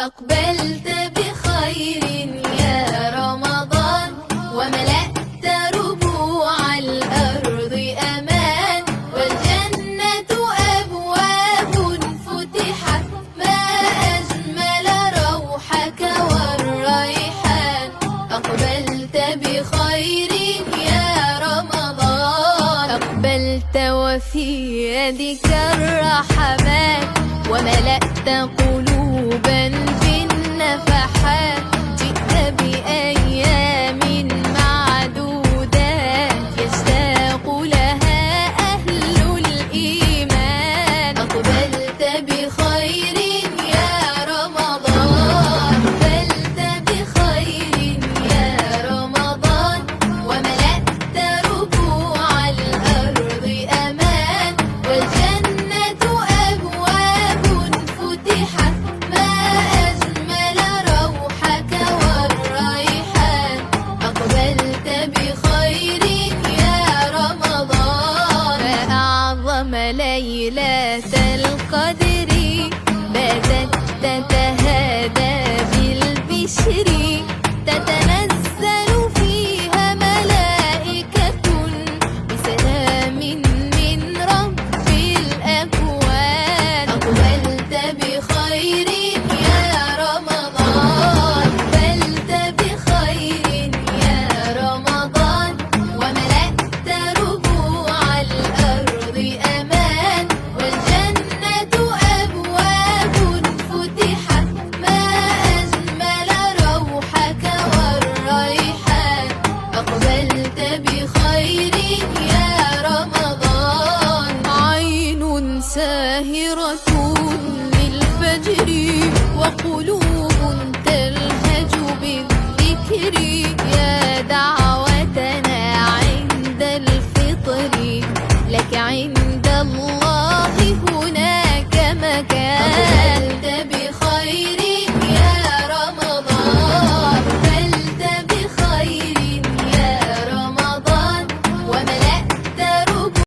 أقبلت بخير يا رمضان، وملأت ربوع الأرض أمان، والجنة أبواب فتحت، ما أجمل روحك والريحان. أقبلت بخير يا رمضان، أقبلت وفي يدك الرحمات، وملأت قلوب